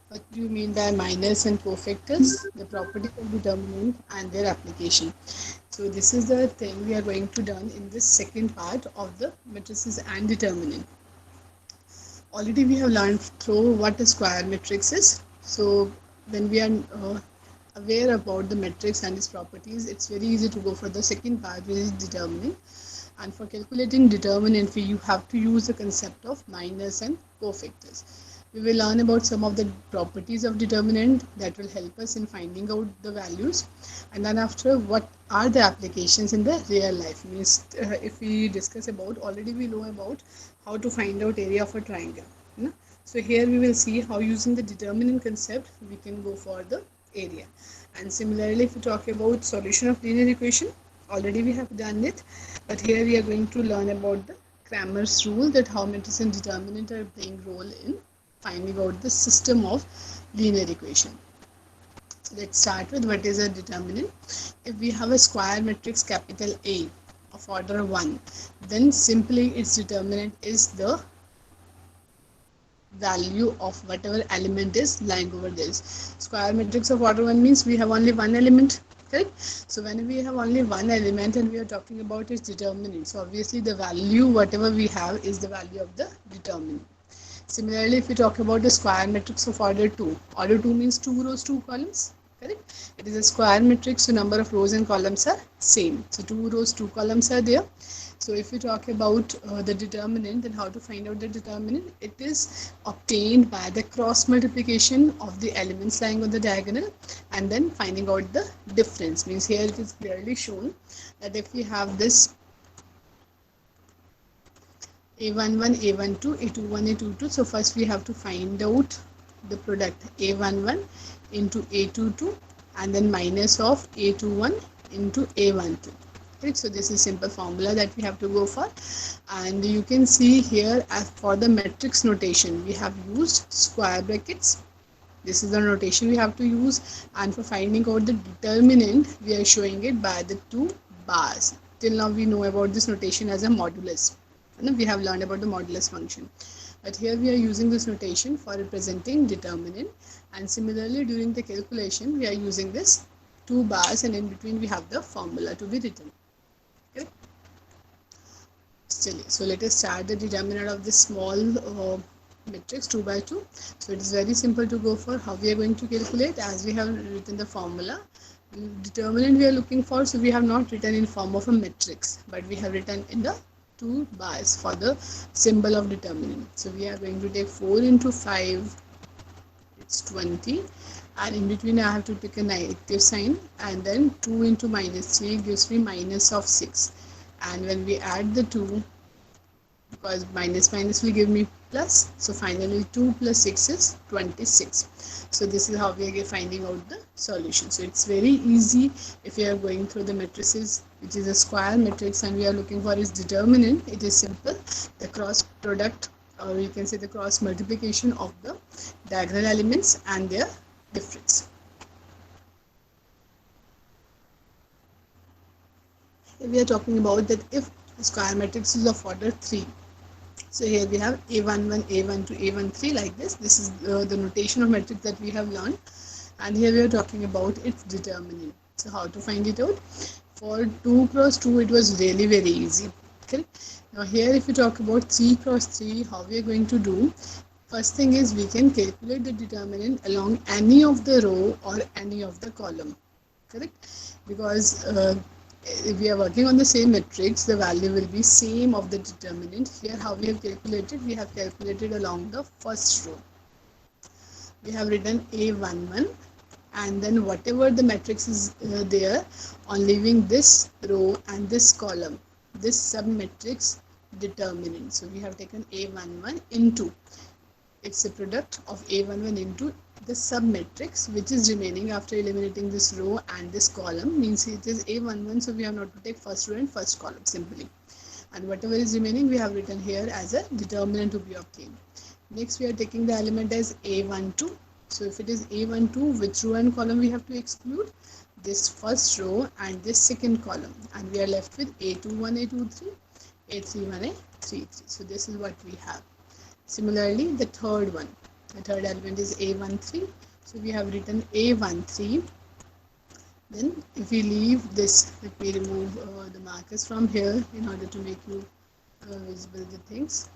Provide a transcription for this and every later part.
What do you mean by minors and cofactors? The properties of determinant and their application. So this is the thing we are going to done in this second part of the matrices and determinant. Already we have learned through what a square matrix is. So when we are aware about the matrix and its properties, it's very easy to go for the second part, which is determinant. And for calculating determinant, you have to use the concept of minors and cofactors. We will learn about some of the properties of determinant that will help us in finding out the values, and then after, what are the applications in the real life. Means if we discuss about, already we know about how to find out area of a triangle, you know? So here we will see how using the determinant concept we can go for the area. And similarly, if we talk about solution of linear equation, already we have done it, but here we are going to learn about the Cramer's rule, that how matrix and determinant are playing role in finding out the system of linear equation. So let's start with what is a determinant. If we have a square matrix capital A of order 1, then simply its determinant is the value of whatever element is lying over this. Square matrix of order 1 means we have only one element, correct? So when we have only one element and we are talking about its determinant, so obviously the value whatever we have is the value of the determinant. Similarly, if we talk about the square matrix of order 2 means 2 rows, 2 columns, correct? It is a square matrix, so number of rows and columns are same. So 2 rows, 2 columns are there. So if we talk about the determinant, then how to find out the determinant? It is obtained by the cross multiplication of the elements lying on the diagonal and then finding out the difference. Means here it is clearly shown that if we have this a11, a12, a21, a22, so first we have to find out the product a11 into a22 and then minus of a21 into a12. Right? So this is simple formula that we have to go for, and you can see here as for the matrix notation we have used square brackets. This is the notation we have to use, and for finding out the determinant we are showing it by the two bars. Till now we know about this notation as a modulus. We have learned about the modulus function, but here we are using this notation for representing determinant, and similarly during the calculation we are using this two bars, and in between we have the formula to be written. Okay. So let us start the determinant of this small matrix 2 by 2. So it is very simple to go for how we are going to calculate, as we have written the formula. Determinant we are looking for, so we have not written in form of a matrix, but we have written in the two bars for the symbol of determinant. So we are going to take 4 into 5, it's 20, and in between I have to take a negative sign, and then 2 into minus 3 gives me minus of 6, and when we add the 2, because minus minus will give me plus, so finally 2 plus 6 is 26. So this is how we are finding out the solution. So it's very easy. If we are going through the matrices, which is a square matrix, and we are looking for its determinant, it is simple. The cross product, or you can say the cross multiplication of the diagonal elements and their difference. We are talking about that if the square matrix is of order 3, so here we have a11, a12, a13 like this. This is the notation of matrix that we have learned, and here we are talking about its determinant. So how to find it out? For 2 cross 2 it was really very easy. Okay. Now here if we talk about 3 cross 3, how we are going to do? First thing is we can calculate the determinant along any of the row or any of the column. Correct? Because if we are working on the same matrix, the value will be same of the determinant. Here how we have calculated? We have calculated along the first row. We have written a11, and then whatever the matrix is there, on leaving this row and this column, this sub-matrix determinant. So we have taken a11 into, it's a product of a11 into the sub-matrix which is remaining after eliminating this row and this column, means it is a11, so we have not to take first row and first column simply, and whatever is remaining we have written here as a determinant to be obtained. Next we are taking the element as a12. So if it is a12, which row and column we have to exclude? This first row and this second column, and we are left with a21, a23, a31, a33. So this is what we have. Similarly the third one, The third element is A13. So we have written A13. Then if we leave this, let me remove the markers from here in order to make you visible the things.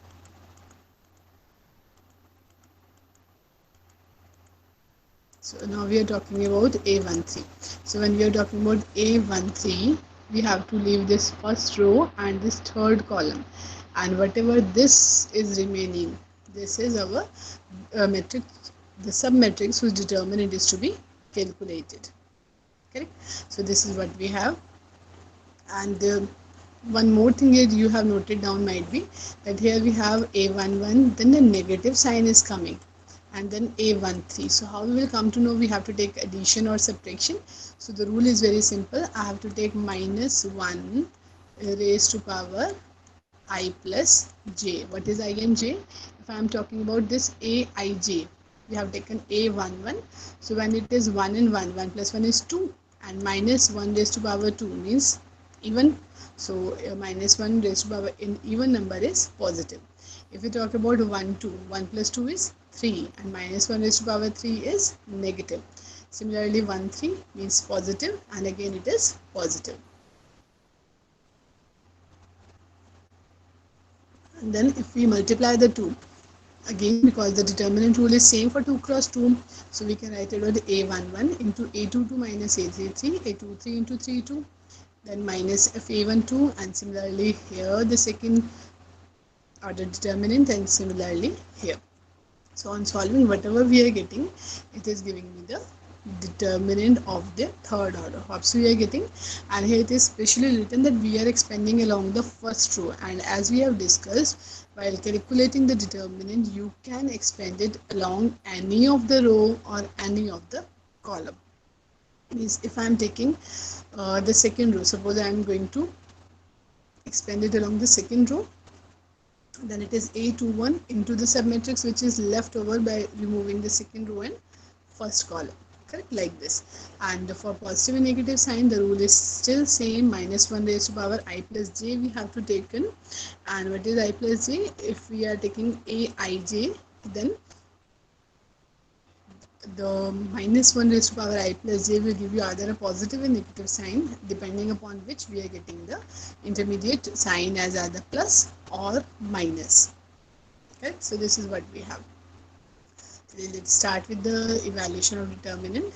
So now we are talking about A13. So when we are talking about A13, we have to leave this first row and this third column, and whatever this is remaining, this is our matrix, the submatrix whose determinant is to be calculated. Correct? So this is what we have. And one more thing that you have noted down might be that here we have A11, then the negative sign is coming, and then A13. So how we will come to know? We have to take addition or subtraction. So the rule is very simple. I have to take minus 1 raised to power I plus j. What is I and j? If I am talking about this Aij, we have taken A11. So when it is 1 and 1, 1 plus 1 is 2, and minus 1 raised to power 2 means even. So minus 1 raised to power in even number is positive. If we talk about 1, 2, 1 plus 2 is 3, and minus 1 raised to power 3 is negative. Similarly, 1, 3 means positive, and again it is positive. And then if we multiply the two, again because the determinant rule is same for 2 cross 2, so we can write it as A11 into A22 minus A33, A23 into 32, then minus FA12, and similarly here the second order determinant, and similarly here. So on solving, whatever we are getting, it is giving me the determinant of the third order. Hops we are getting, and here it is specially written that we are expanding along the first row, and as we have discussed, while calculating the determinant, you can expand it along any of the row or any of the column. Means if I am taking the second row, suppose I am going to expand it along the second row, then it is A21 into the submatrix which is left over by removing the second row and first column. Correct? Like this. And for positive and negative sign, the rule is still same. Minus 1 raised to power I plus j we have to take in. And what is I plus j? If we are taking Aij, then the minus 1 raised to power I plus j will give you either a positive and negative sign, depending upon which we are getting the intermediate sign as either plus or minus. Okay, so this is what we have. Let's start with the evaluation of determinant.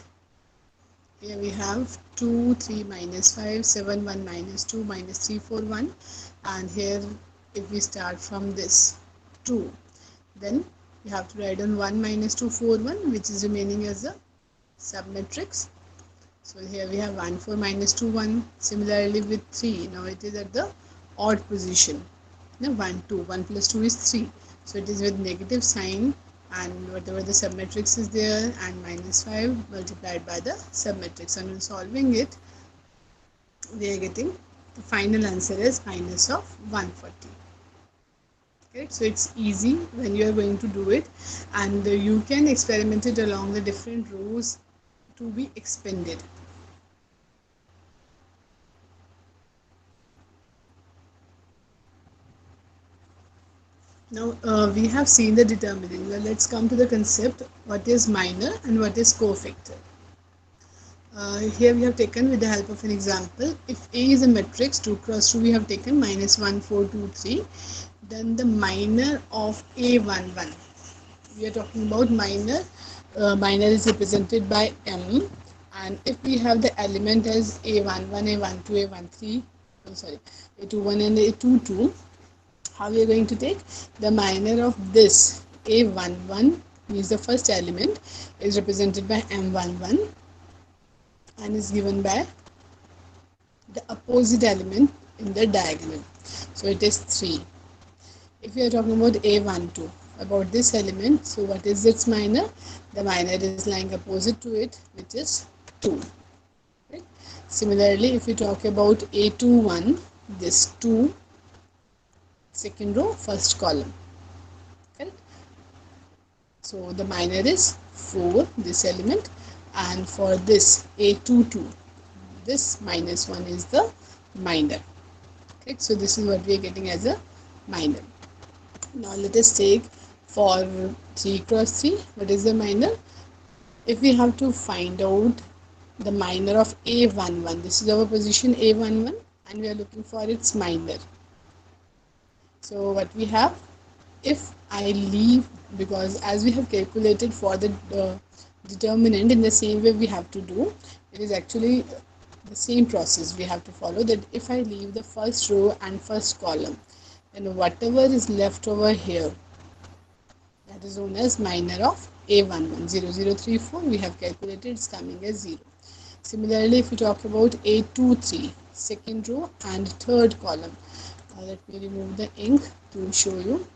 Here we have 2, 3 minus 5, 7, 1 minus 2 minus 3, 4, 1. And here if we start from this 2, then we have to write on 1 minus 2, 4, 1, which is remaining as a submatrix. So here we have 1, 4 minus 2, 1. Similarly with 3, now it is at the odd position. Now 1, 2, 1 plus 2 is 3. So it is with negative sign, and whatever the submatrix is there, and minus 5 multiplied by the submatrix. And when solving it, we are getting the final answer is minus of 140. Okay, so it's easy when you are going to do it, and you can experiment it along the different rows to be expanded. Now we have seen the determinant. Well, let's come to the concept what is minor and what is cofactor. Here we have taken with the help of an example. If A is a matrix 2 cross 2, we have taken minus 1, 4, 2, 3. Then the minor of A11. We are talking about minor. Minor is represented by M. And if we have the element as A11, A12, A13, sorry, A21 and A22, how we are going to take the minor of this A11 means the first element is represented by M11 and is given by the opposite element in the diagonal. So it is 3. If we are talking about A12, about this element, so what is its minor? The minor is lying opposite to it, which is 2. Right? Similarly, if we talk about A21, this 2, second row, first column. Correct? So the minor is 4, this element, and for this A22, this minus 1 is the minor. Correct? So this is what we are getting as a minor. Now let us take For 3 cross 3, what is the minor? If we have to find out the minor of A11, this is our position A11 and we are looking for its minor. So what we have, if I leave, because as we have calculated for the determinant in the same way we have to do, it is actually the same process we have to follow, that if I leave the first row and first column, then whatever is left over here, that is known as minor of A11. 0034 we have calculated, it's coming as 0. Similarly, if we talk about A23, second row and third column, let me remove the ink to show you.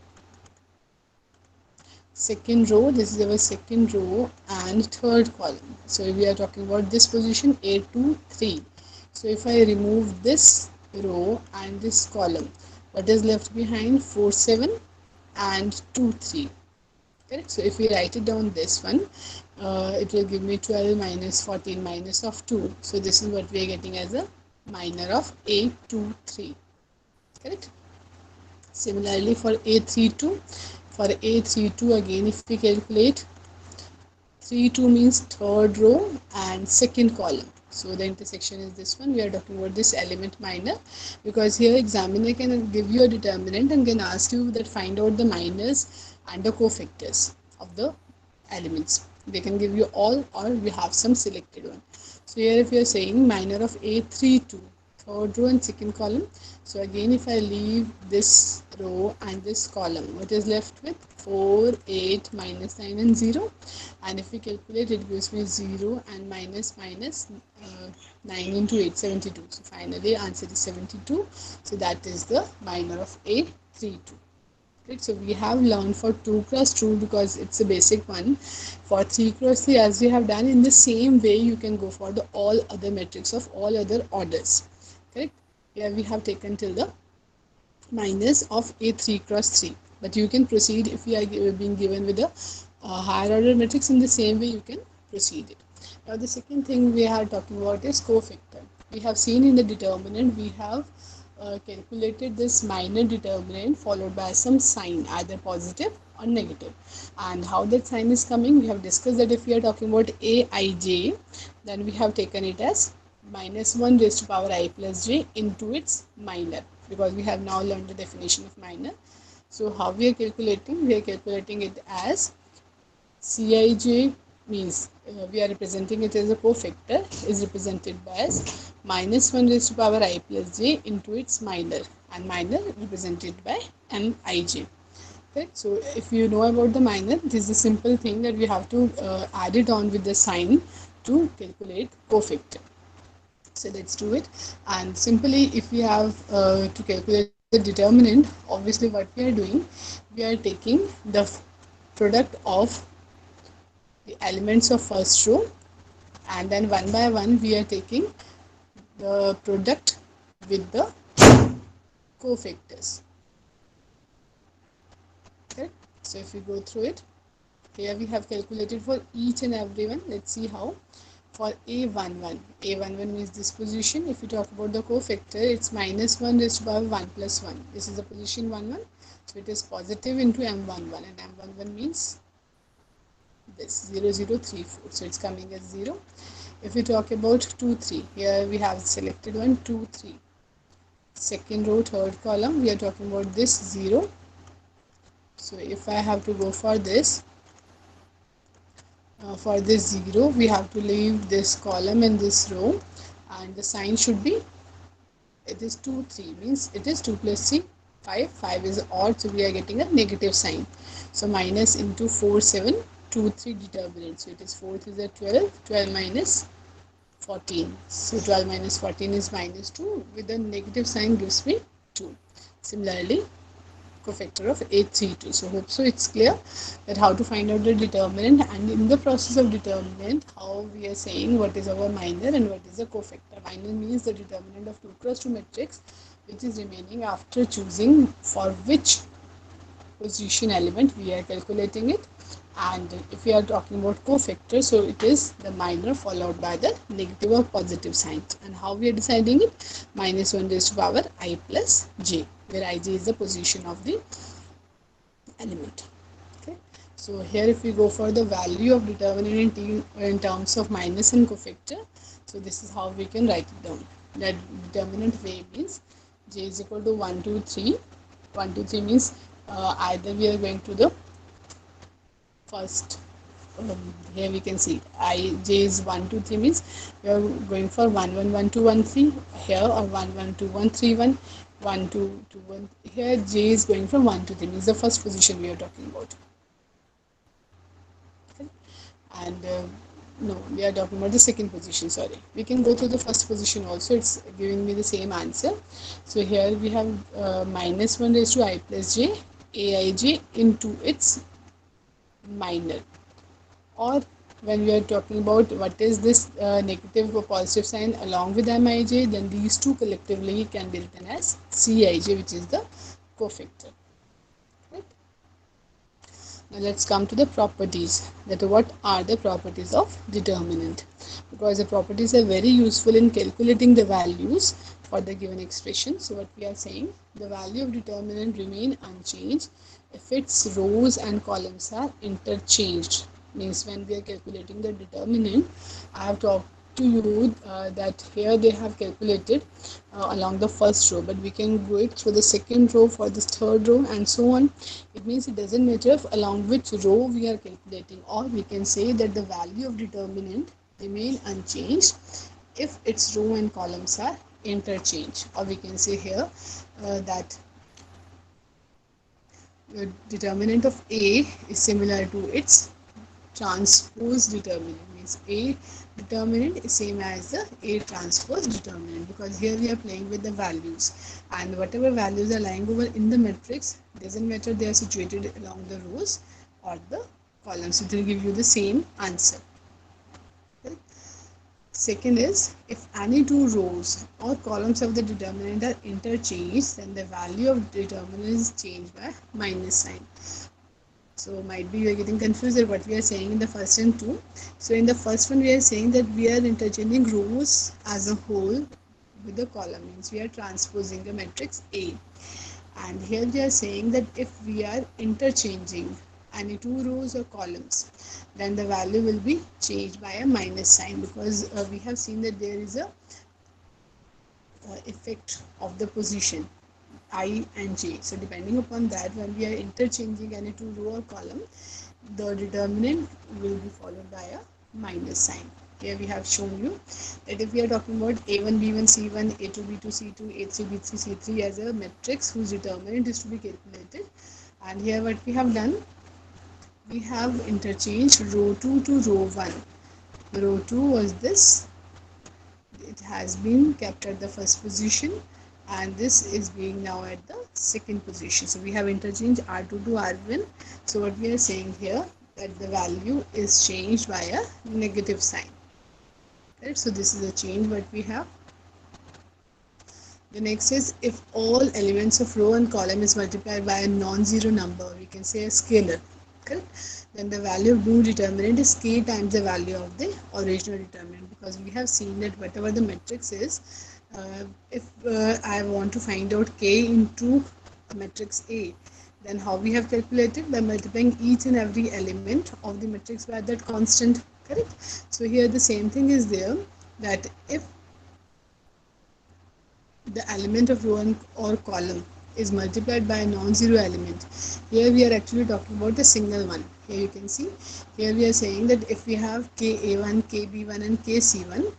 Second row, this is our second row and third column. So we are talking about this position A23. So if I remove this row and this column, what is left behind? 4 7 and 2 3. Correct. So if we write it down this one, it will give me 12 minus 14 minus of 2. So this is what we are getting as a minor of A23. Correct. Similarly for A32, for A32 again, if we calculate, 32 means third row and second column. So the intersection is this one. We are talking about this element minor, because here examiner can give you a determinant and can ask you that find out the minors and the cofactors of the elements. They can give you all, or we have some selected one. So here if you are saying minor of A32, third row and second column. So again, if I leave this row and this column, what is left with? 4, 8, minus 9 and 0. And if we calculate, it gives me 0 and minus 9 into 8, 72. So finally answer is 72. So that is the minor of A32. Right, so we have learned for 2 cross 2 because it's a basic one. For 3 cross 3, as we have done, in the same way you can go for the all other metrics of all other orders. Correct. Here we have taken till the minus of A3 cross 3, but you can proceed if you are being given with a higher order matrix. In the same way you can proceed it. Now the second thing we are talking about is cofactor. We have seen in the determinant, we have calculated this minor determinant followed by some sign, either positive or negative. And how that sign is coming, we have discussed that if we are talking about Aij, then we have taken it as minus 1 raised to power I plus j into its minor, because we have now learned the definition of minor. So how we are calculating? We are calculating it as Cij, means we are representing it as a cofactor, is represented by as minus 1 raised to power I plus j into its minor, and minor represented by Mij. Okay, so if you know about the minor, this is a simple thing that we have to add it on with the sign to calculate cofactor. So let's do it. And simply, if we have to calculate the determinant, obviously what we are doing, we are taking the product of the elements of first row, and then one by one we are taking the product with the cofactors. Okay, so if we go through it, here we have calculated for each and every one. Let's see how. For A11, A11 means this position. If we talk about the cofactor, it's minus 1 raised to power 1 plus 1. This is the position 1 1. So it is positive into M11, and M11 means this 0034. So it's coming as 0. If we talk about 2 3, here we have selected one 2 3. Second row, third column, we are talking about this 0. So if I have to go for this, for this 0, we have to leave this column and this row, and the sign should be, it is 2 3, means it is 2 plus 3 5, 5 is odd, so we are getting a negative sign. So minus into 4 7 2 3 determinant, so it is 4 is a 12, 12 minus 14, so 12 minus 14 is minus 2, with the negative sign gives me 2. Similarly, cofactor of A32. So hope so it's clear that how to find out the determinant, and in the process of determinant, how we are saying what is our minor and what is a cofactor. Minor means the determinant of 2 cross 2 matrix which is remaining after choosing for which position element we are calculating it. And if we are talking about cofactor, so it is the minor followed by the negative or positive signs. And how we are deciding it? Minus 1 raised to power I plus j, where ij is the position of the element. Okay, So here if we go for the value of determinant in terms of minus and cofactor, so this is how we can write it down. That determinant way means j is equal to 1, 2, 3. 1, 2, 3 means either we are going to the first, here we can see I j is 1, 2, 3 means we are going for 1, 1, 1, 2, 1, 3 here, or 1, 1, 2, 1, 3, 1, 1, 2, 2, 1. Here j is going from 1 to 3 means the first position we are talking about. Okay. And no, we are talking about the second position, sorry. We can go to the first position also, it's giving me the same answer. So here we have minus 1 raised to I plus j aij into its minor. Or when we are talking about what is this negative or positive sign along with mij, then these two collectively can be written as cij, which is the cofactor. Right? Now let's come to the properties. That what are the properties of determinant? Because the properties are very useful in calculating the values for the given expression. So what we are saying, the value of determinant remain unchanged if its rows and columns are interchanged. Means when we are calculating the determinant, I have talked to you that here they have calculated along the first row, but we can go it through the second row, for the third row, and so on. It means it doesn't matter if along which row we are calculating, or we can say that the value of determinant remain unchanged if its row and columns are interchanged. Or we can say here that the determinant of A is similar to its transpose determinant. Means A determinant is same as the A transpose determinant, because here we are playing with the values, and whatever values are lying over in the matrix, doesn't matter they are situated along the rows or the columns, it will give you the same answer. Okay. Second is, if any two rows or columns of the determinant are interchanged, then the value of determinant is changed by minus sign. So might be you are getting confused at what we are saying in the first and two. So in the first one we are saying that we are interchanging rows as a whole with the column, means we are transposing the matrix A. And here we are saying that if we are interchanging any two rows or columns, then the value will be changed by a minus sign, because we have seen that there is a effect of the position I and j. So depending upon that, when we are interchanging any two row or column, the determinant will be followed by a minus sign. Here we have shown you that if we are talking about a1 b1 c1 a2 b2 c2 a3 b3 c3 as a matrix whose determinant is to be calculated, and here what we have done, we have interchanged row 2 to row 1. Row 2 was this, it has been kept at the first position, and this is being now at the second position. So we have interchanged r2 to r1. So what we are saying here, that the value is changed by a negative sign. Right? So this is a change what we have. The next is, if all elements of row and column is multiplied by a non-zero number, we can say a scalar, correct? Then the value of new determinant is k times the value of the original determinant, because we have seen that whatever the matrix is, if I want to find out k into matrix A, then how we have calculated? By multiplying each and every element of the matrix by that constant, correct? So here the same thing is there, that if the element of row or column is multiplied by a non-zero element, here we are actually talking about a single one. Here you can see, here we are saying that if we have ka1, kb1 and kc1,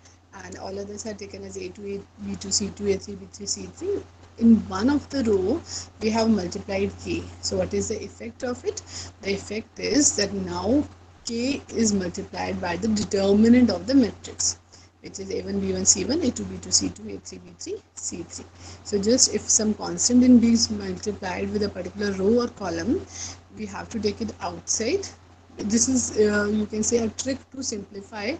and all others are taken as a2, b2, c2, a3, b3, c3, in one of the row we have multiplied k. So what is the effect of it? The effect is that now k is multiplied by the determinant of the matrix, which is a1 b1 c1 a2 b2 c2 a3 b3 c3. So just if some constant in b is multiplied with a particular row or column, we have to take it outside. This is you can say a trick to simplify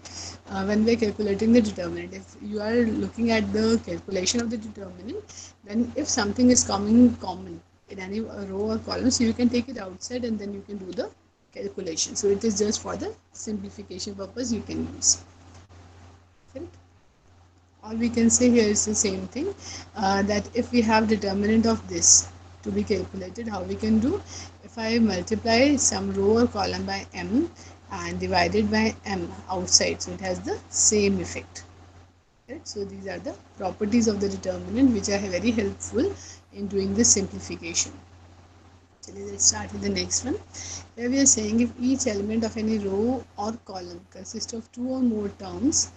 when we are calculating the determinant. If you are looking at the calculation of the determinant, then if something is coming common in any row or column, so you can take it outside and then you can do the calculation. So it is just for the simplification purpose you can use. Correct? Or we can say here is the same thing, that if we have determinant of this to be calculated, how we can do? If I multiply some row or column by m and divided by m outside, so it has the same effect. Right? So these are the properties of the determinant which are very helpful in doing this simplification. So let's start with the next one. Here we are saying if each element of any row or column consists of two or more terms,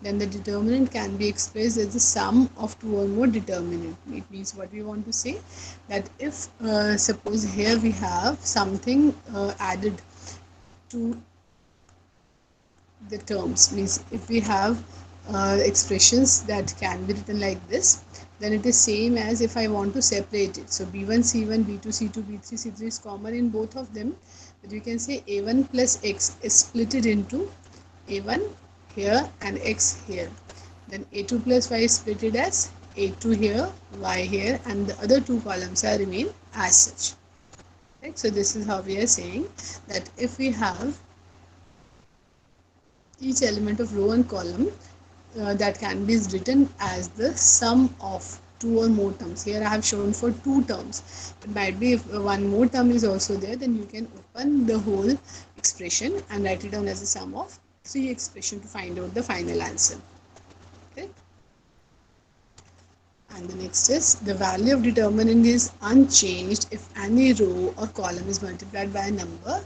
then the determinant can be expressed as the sum of two or more determinant. It means what we want to say, that if suppose here we have something added to the terms, means if we have expressions that can be written like this, then it is same as if I want to separate it. So b1 c1, b2 c2, b3 c3 is common in both of them, but you can say a1 plus x is split it into a1 here and x here. Then a2 plus y is split it as a2 here, y here, and the other two columns are remain as such. Right? So this is how we are saying that if we have each element of row and column that can be written as the sum of two or more terms. Here I have shown for two terms. It might be if one more term is also there, then you can open the whole expression and write it down as a sum of three expression to find out the final answer. Okay. And the next is the value of determinant is unchanged if any row or column is multiplied by a number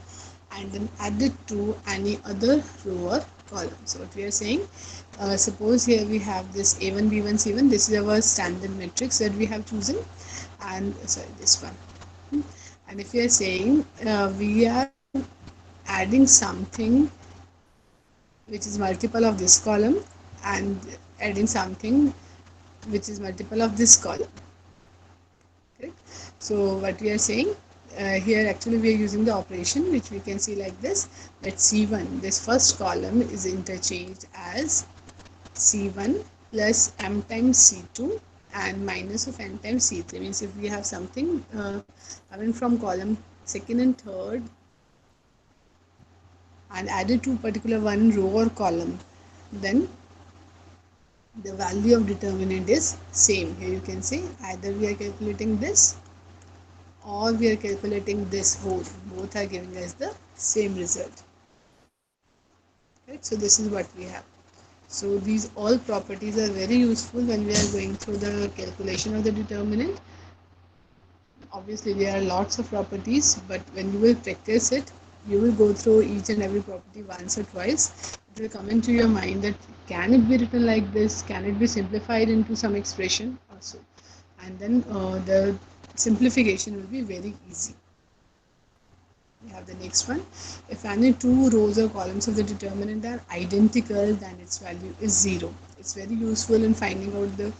and then added to any other row or column. So what we are saying, suppose here we have this a1, b1, c1. This is our standard matrix that we have chosen, and sorry, this one. And if we are saying we are adding something which is multiple of this column and adding something which is multiple of this column. Correct? So what we are saying here, actually we are using the operation which we can see like this, that c1, this first column is interchanged as c1 plus m times c2 and minus of n times c3. Means if we have something coming from column second and third and added to particular one row or column, then the value of determinant is same. Here you can see either we are calculating this or we are calculating this whole. Both are giving us the same result. Right? So this is what we have. So these all properties are very useful when we are going through the calculation of the determinant. Obviously there are lots of properties, but when you will practice it, you will go through each and every property once or twice. It will come into your mind that can it be written like this, can it be simplified into some expression also, and then the simplification will be very easy. We have the next one. If any two rows or columns of the determinant are identical, then its value is 0. It's very useful in finding out the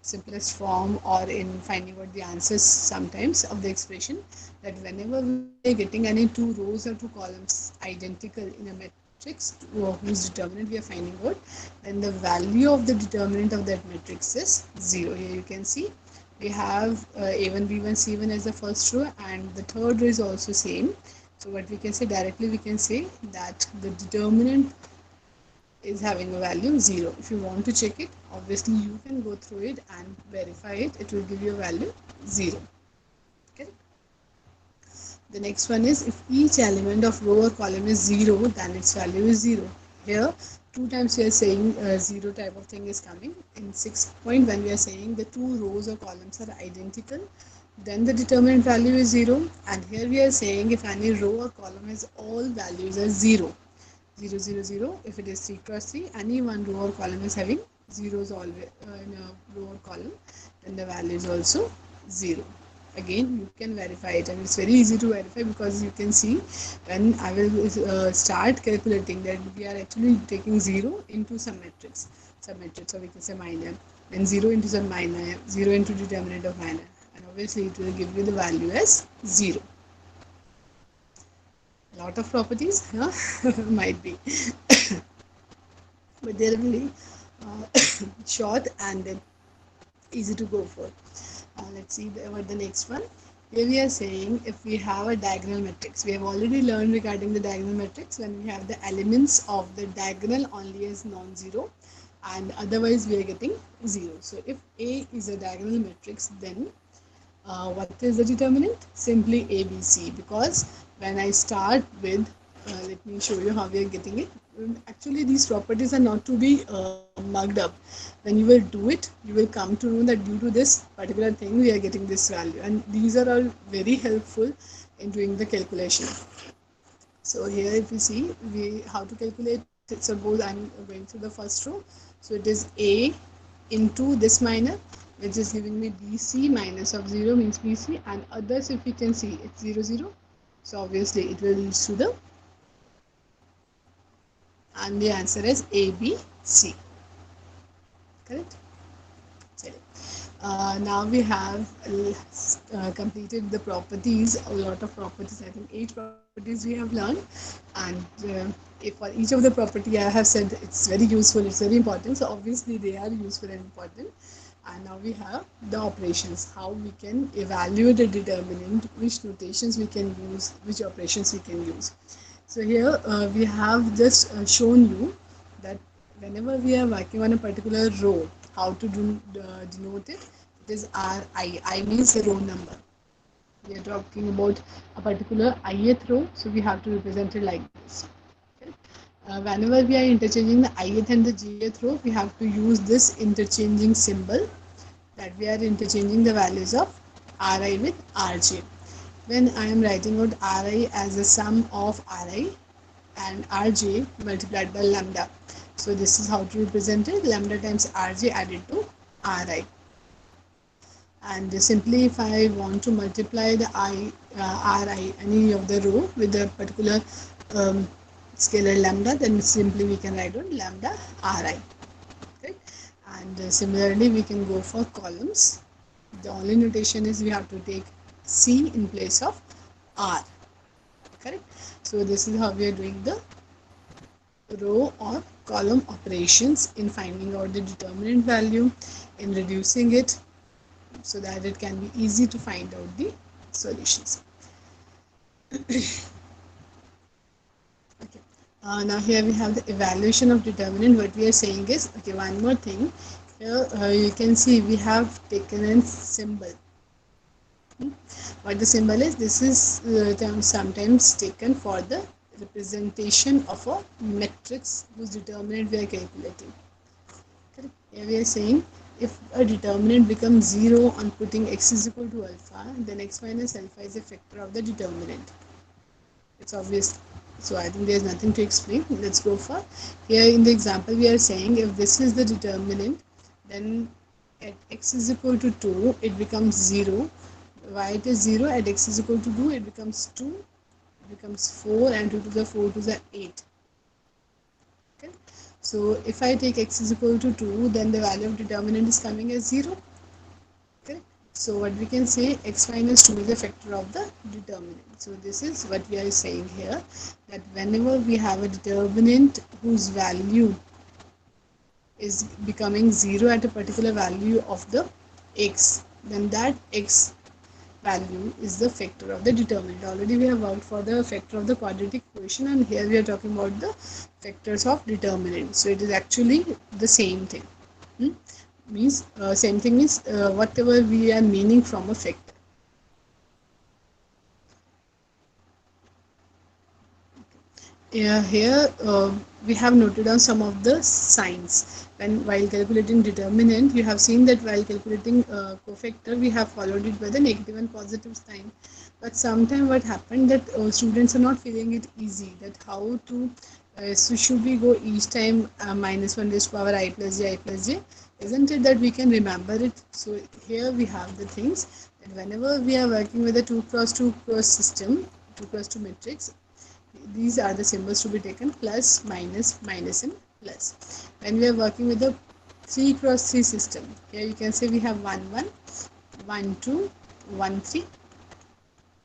simplest form or in finding out the answers sometimes of the expression, that whenever we are getting any two rows or two columns identical in a matrix whose determinant we are finding out, then the value of the determinant of that matrix is 0. Here you can see we have a1, b1, c1 as the first row, and the third row is also same. So what we can say directly, we can say that the determinant is having a value 0. If you want to check it, obviously you can go through it and verify it. It will give you a value 0. Okay. The next one is if each element of row or column is 0, then its value is 0. Here, two times we are saying 0 type of thing is coming. In 6th point, when we are saying the two rows or columns are identical, then the determinant value is 0. And here we are saying if any row or column has all values as 0, 0, 0, 0. If it is 3 cross 3, any one row or column is having zeros always in a row or column, then the value is also 0. Again, you can verify it, and it's very easy to verify because you can see when I will start calculating that we are actually taking 0 into some matrix, or we can say minor, then 0 into some minor, 0 into determinant of minor, and obviously it will give you the value as 0. Lot of properties, huh? Might be, but they're really short and easy to go for. Let's see what the next one. Here we are saying if we have a diagonal matrix. We have already learned regarding the diagonal matrix when we have the elements of the diagonal only as non-zero and otherwise we are getting 0. So if A is a diagonal matrix, then What is the determinant? Simply ABC, because when I start with, let me show you how we are getting it. Actually, these properties are not to be mugged up. When you will do it, you will come to know that due to this particular thing, we are getting this value. And these are all very helpful in doing the calculation. So here if you see we how to calculate it, suppose I'm going through the first row, so it is A into this minor, which is giving me BC, minus of 0 means BC, and others if you can see it's 0 0, so obviously it will lead to the, and the answer is ABC, correct. Now we have completed the properties, a lot of properties, I think 8 properties we have learned. And if for each of the property I have said it's very useful, it's very important, so obviously they are useful and important. And now we have the operations, how we can evaluate a determinant, which notations we can use, which operations we can use. So here we have just shown you that whenever we are working on a particular row, how to denote it. It is RI. I means the row number. We are talking about a particular ith row, so we have to represent it like this. Okay. Whenever we are interchanging the ith and the jth row, we have to use this interchanging symbol, that we are interchanging the values of Ri with Rj. When I am writing out Ri as the sum of Ri and Rj multiplied by lambda. So this is how to represent it, lambda times Rj added to Ri. And simply if I want to multiply the Ri, any of the row with a particular scalar lambda, then simply we can write on lambda Ri. Right? And similarly we can go for columns. The only notation is we have to take C in place of R. Correct? So this is how we are doing the row or column operations in finding out the determinant value, in reducing it so that it can be easy to find out the solutions. Okay. Now here we have the evaluation of determinant. What we are saying is, okay, one more thing. Here you can see we have taken a symbol. What the symbol is, this is sometimes taken for the representation of a matrix whose determinant we are calculating. Correct? Here we are saying if a determinant becomes 0 on putting x is equal to alpha, then x minus alpha is a factor of the determinant. It's obvious. So I think there's nothing to explain. Let's go for, here in the example we are saying if this is the determinant, then at x is equal to 2 it becomes 0. Why it is 0? At x is equal to 2 it becomes 2, it becomes 4, and 2 to the 4 to the 8. Okay. So if I take x is equal to 2, then the value of determinant is coming as 0. Okay. So what we can say, x minus 2 is a factor of the determinant. So this is what we are saying here, that whenever we have a determinant whose value is becoming 0 at a particular value of the x, then that x value is the factor of the determinant. Already we have worked for the factor of the quadratic equation, and here we are talking about the factors of determinant. So it is actually the same thing. Means same thing means whatever we are meaning from a factor. Here we have noted down some of the signs. When while calculating determinant, you have seen that while calculating cofactor, we have followed it by the negative and positive sign. But sometimes what happened that students are not feeling it easy, that how to, so should we go each time minus 1 raised to power I plus j, isn't it that we can remember it? So here we have the things that whenever we are working with a 2 cross 2 cross system, 2 cross 2 matrix, these are the symbols to be taken: plus, minus, minus, and plus. When we are working with the 3 cross 3 system, here you can say we have 1 1, 1 2, 1 3,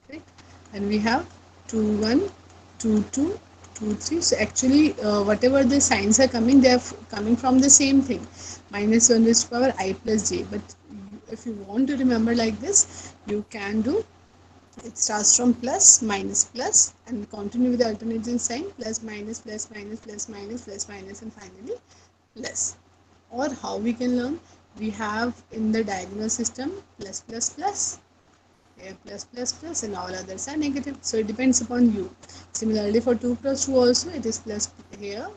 correct? And we have 2 1, 2 2, 2 3. So actually whatever the signs are coming, they are coming from the same thing, minus 1 raised to power I plus j. But if you want to remember like this, you can do, it starts from plus, minus, plus, and continue with the alternating sign, plus, minus, plus, minus, plus, minus, plus, minus, and finally plus. Or how we can learn, we have in the diagonal system plus, plus, plus, here plus plus plus and all others are negative, so it depends upon you. Similarly for 2 cross 2 also it is plus here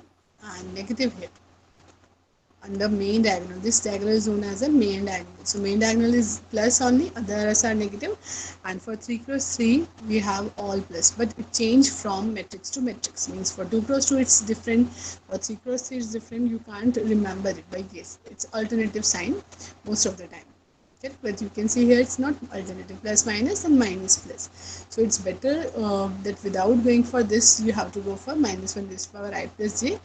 and negative here under main diagonal. This diagonal is known as a main diagonal. So main diagonal is plus only, others are negative. And for 3 cross 3, we have all plus. But it changed from matrix to matrix. Means for 2 cross 2, it's different. For 3 cross 3, it's different. You can't remember it by guess. It's alternative sign most of the time. Okay? But you can see here it's not alternative, plus minus and minus plus. So it's better that without going for this, you have to go for minus 1 raised to power I plus j.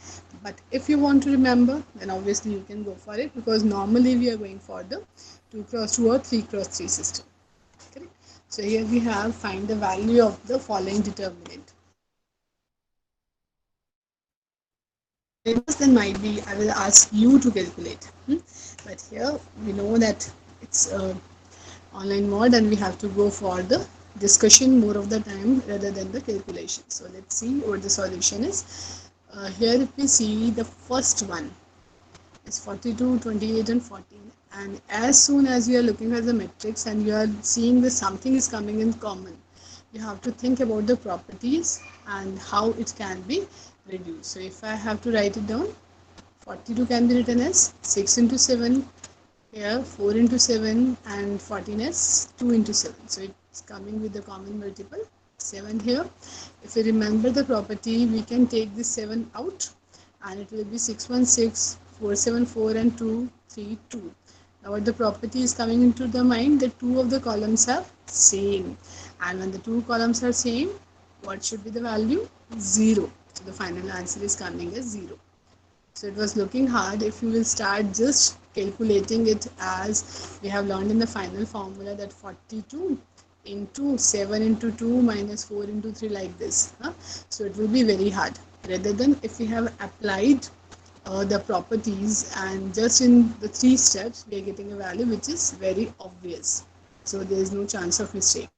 But if you want to remember, then obviously you can go for it, because normally we are going for the 2 cross 2 or 3 cross 3 system. Correct? So here we have find the value of the following determinant. Then might be I will ask you to calculate. But here we know that it's online mode and we have to go for the discussion more of the time rather than the calculation. So let's see what the solution is. Here if we see the first one is 42, 28 and 14, and as soon as you are looking at the matrix and you are seeing that something is coming in common, you have to think about the properties and how it can be reduced. So if I have to write it down, 42 can be written as 6 into 7, here 4 into 7, and 14 as 2 into 7. So it's coming with the common multiple 7 here. If we remember the property, we can take this 7 out and it will be 616, 474 and 2, 3, 2. Now what the property is coming into the mind, the two of the columns are same, and when the two columns are same, what should be the value? 0. So the final answer is coming as 0. So it was looking hard if you will start just calculating it as we have learned in the final formula, that 42 into 7 into 2 minus 4 into 3, like this. So it will be very hard, rather than if we have applied the properties and just in the 3 steps we are getting a value which is very obvious. So there is no chance of mistake.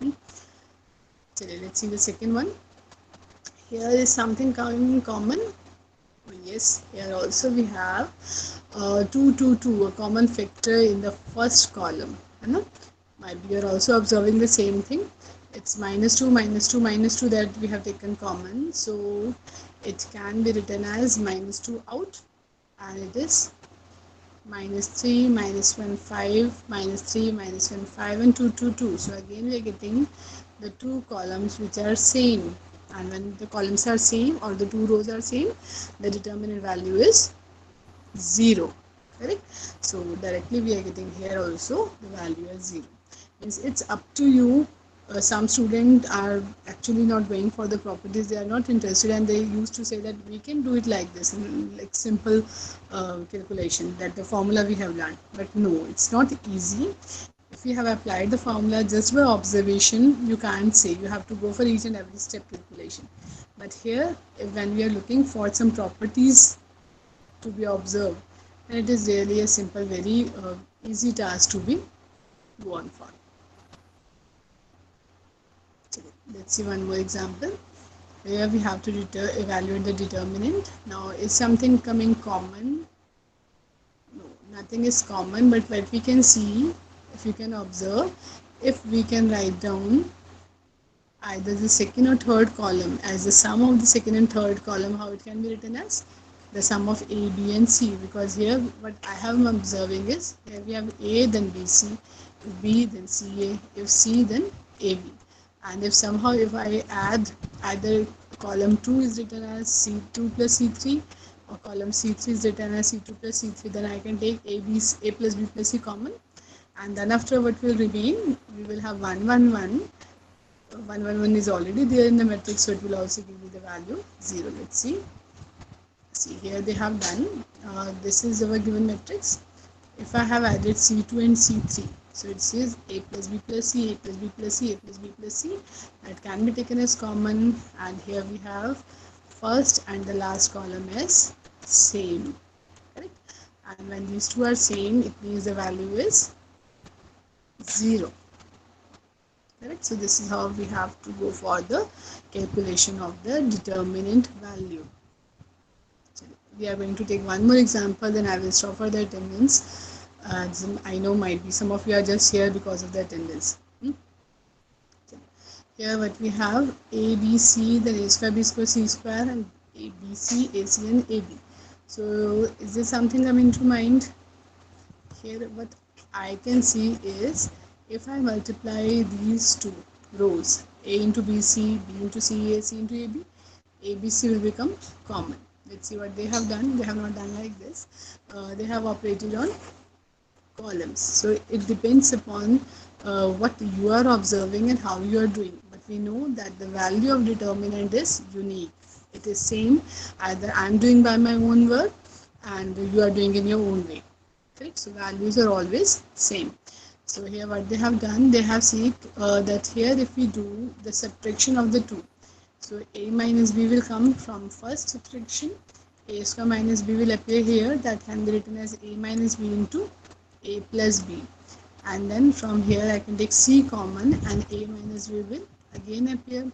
So let's see the second one. Here is something coming in common. Yes, here also we have 2, 2, 2, a common factor in the first column. Might be you are also observing the same thing. It's minus 2, minus 2, minus 2 that we have taken common. So it can be written as minus 2 out, and it is minus 3, minus 1, 5, minus 3, minus 1, 5 and 2, 2, 2. So again we are getting the two columns which are same, and when the columns are same or the two rows are same, the determinant value is 0. Correct? So directly we are getting here also the value as 0. Means it's up to you. Some students are actually not going for the properties, they are not interested, and they used to say that we can do it like this, like simple calculation, that the formula we have learned. But no, it's not easy. If you have applied the formula just by observation, you can't say, you have to go for each and every step calculation. But here, when we are looking for some properties to be observed, and it is really a simple, very easy task to be gone for. Let's see one more example. Here we have to evaluate the determinant. Now, is something coming common? No, nothing is common, but what we can see, if you can observe, if we can write down either the second or third column as the sum of the second and third column, how it can be written as the sum of A, B and C, because here what I am observing is, here we have A then BC, if B then CA, if C then AB. And if somehow if I add either column 2 is written as C2 plus C3 or column C3 is written as C2 plus C3, then I can take A plus B plus C common, and then after what will remain, we will have 1, 1, 1. 1, 1, 1 is already there in the matrix, so it will also give me the value 0. Let's see. See, here they have done, this is our given matrix. If I have added C2 and C3, so it says A plus B plus C, A plus B plus C, A plus B plus C, that can be taken as common, and here we have first and the last column is same. Correct? And when these two are same, it means the value is 0. Correct? So this is how we have to go for the calculation of the determinant value. So we are going to take one more example, then I will stop for the attendance. I know might be some of you are just here because of the attendance. Here what we have A, B, C, then A square, B square, C square, and A, B, C, A, C, and A, B. So is there something coming to mind? Here what I can see is if I multiply these two rows, A into B, C, B into C, A, C into A, B, A, B, C will become common. Let's see what they have done. They have not done like this. They have operated on columns. So it depends upon what you are observing and how you are doing. But we know that the value of determinant is unique. It is same either I am doing by my own work and you are doing in your own way. Correct? So values are always same. So here what they have done, they have seen that here if we do the subtraction of the two, so a minus b will come from first subtraction, a square minus b will appear here, that can be written as a minus b into a plus b, and then from here I can take c common and a minus b will again appear.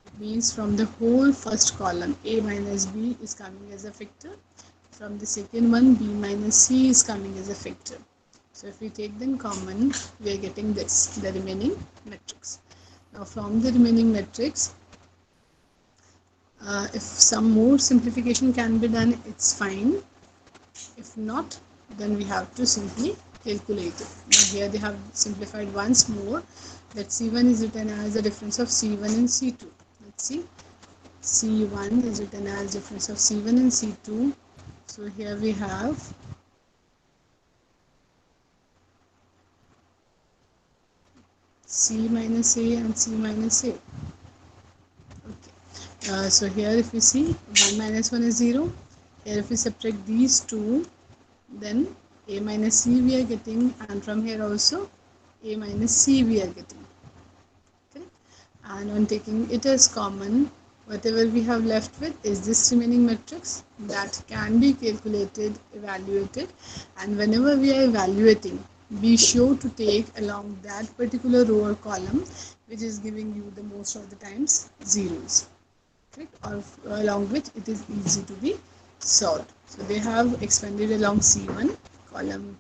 It means from the whole first column a minus b is coming as a factor, from the second one b minus c is coming as a factor. So if we take them common, we are getting this, the remaining matrix. Now from the remaining matrix, if some more simplification can be done, it's fine. If not, then we have to simply calculate it. Now here they have simplified once more, that C1 is written as the difference of C1 and C2. Let's see. C1 is written as difference of C1 and C2. So here we have C minus A and C minus A. Okay. So here if we see 1 minus 1 is 0. Here if we subtract these two, then a minus c we are getting, and from here also a minus c we are getting. Correct? And on taking it as common, whatever we have left with is this remaining matrix that can be calculated, evaluated, and whenever we are evaluating, be sure to take along that particular row or column which is giving you the most of the times zeros. Correct? Or along which it is easy to be solved. So they have expanded along C1 column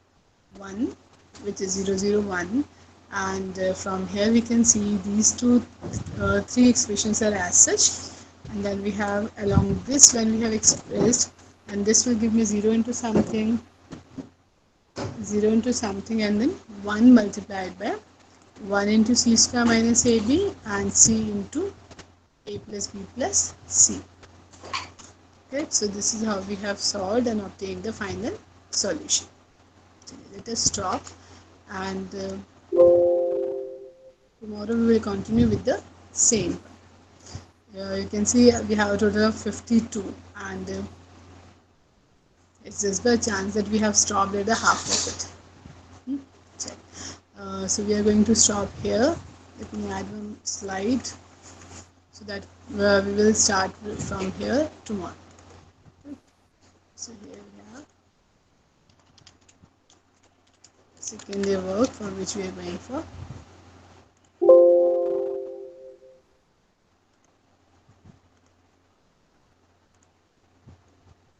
1, which is 001, and from here we can see these three expressions are as such, and then we have along this when we have expressed, and this will give me 0 into something, 0 into something, and then 1 multiplied by 1 into c square minus ab and c into a plus b plus c. Okay, so this is how we have solved and obtained the final solution. So let us stop, and tomorrow we will continue with the same. You can see we have a total of 52, and it's just by chance that we have stopped at the half of it. Check. So we are going to stop here. Let me add one slide so that we will start from here tomorrow. So here we have second day work for which we are going for.